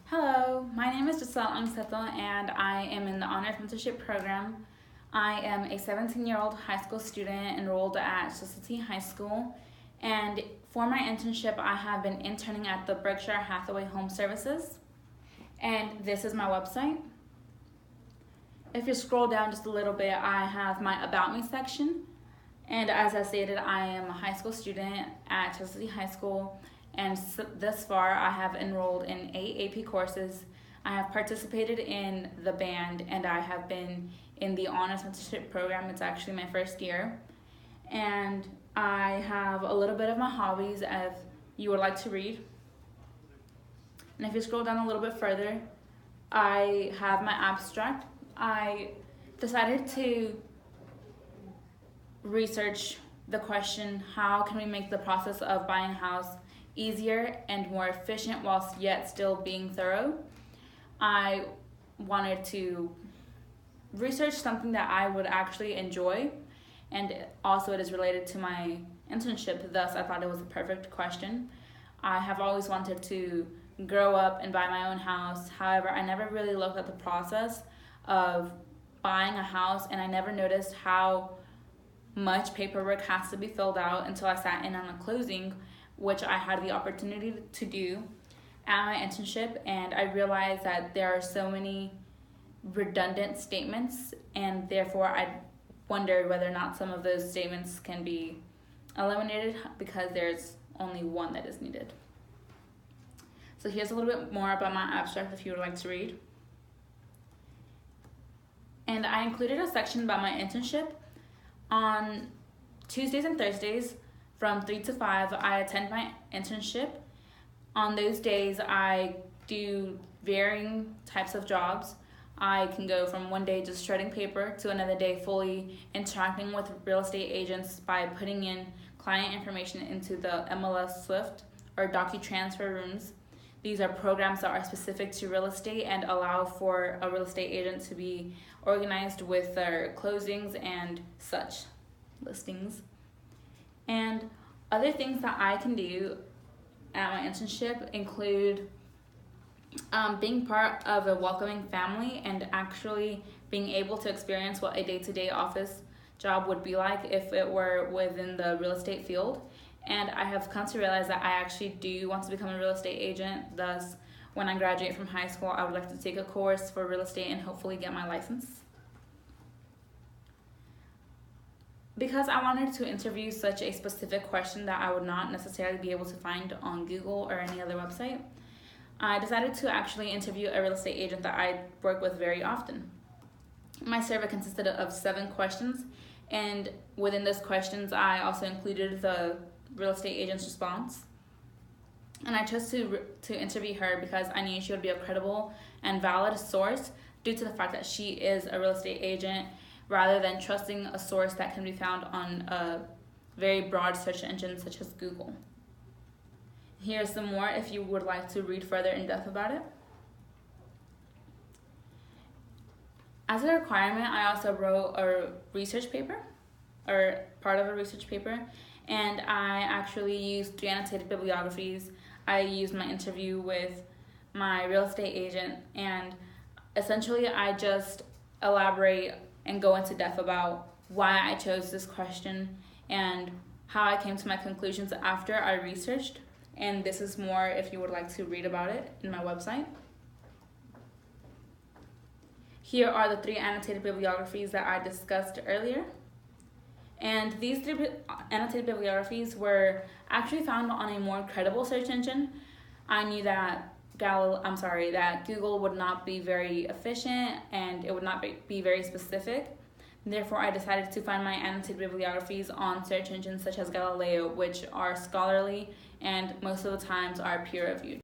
Hello, my name is Giselle Angseto and I am in the Honors Mentorship Program. I am a 17-year-old high school student enrolled at Chesalty High School, and for my internship I have been interning at the Berkshire Hathaway Home Services, and this is my website. If you scroll down just a little bit, I have my About Me section, and as I stated, I am a high school student at Chesalty High School. And thus far, I have enrolled in 8 AP courses. I have participated in the band, and I have been in the Honors Mentorship Program. It's actually my first year. And I have a little bit of my hobbies if you would like to read. And if you scroll down a little bit further, I have my abstract. I decided to research the question, how can we make the process of buying a house easier and more efficient whilst yet still being thorough. I wanted to research something that I would actually enjoy, and also it is related to my internship, thus I thought it was a perfect question. I have always wanted to grow up and buy my own house. However, I never really looked at the process of buying a house, and I never noticed how much paperwork has to be filled out until I sat in on a closing, which I had the opportunity to do at my internship, and I realized that there are so many redundant statements, and therefore I wondered whether or not some of those statements can be eliminated because there's only one that is needed. So here's a little bit more about my abstract if you would like to read. And I included a section about my internship. On Tuesdays and Thursdays, from 3 to 5, I attend my internship. On those days, I do varying types of jobs. I can go from one day just shredding paper to another day fully interacting with real estate agents by putting in client information into the MLS Swift or DocuTransfer rooms. These are programs that are specific to real estate and allow for a real estate agent to be organized with their closings and such listings. And other things that I can do at my internship include being part of a welcoming family and actually being able to experience what a day-to-day office job would be like if it were within the real estate field. And I have come to realize that I actually do want to become a real estate agent. Thus, when I graduate from high school, I would like to take a course for real estate and hopefully get my license. Because I wanted to interview such a specific question that I would not necessarily be able to find on Google or any other website, I decided to actually interview a real estate agent that I work with very often. My survey consisted of 7 questions, and within those questions, I also included the real estate agent's response. And I chose to interview her because I knew she would be a credible and valid source due to the fact that she is a real estate agent, rather than trusting a source that can be found on a very broad search engine such as Google. Here's some more if you would like to read further in depth about it. As a requirement, I also wrote a research paper, or part of a research paper, and I actually used 3 annotated bibliographies. I used my interview with my real estate agent, and essentially I just elaborate and go into depth about why I chose this question and how I came to my conclusions after I researched. And this is more if you would like to read about it in my website. Here are the 3 annotated bibliographies that I discussed earlier. And these 3 annotated bibliographies were actually found on a more credible search engine. I knew that that Google would not be very efficient and it would not be very specific. Therefore, I decided to find my annotated bibliographies on search engines such as Galileo, which are scholarly and most of the times are peer-reviewed.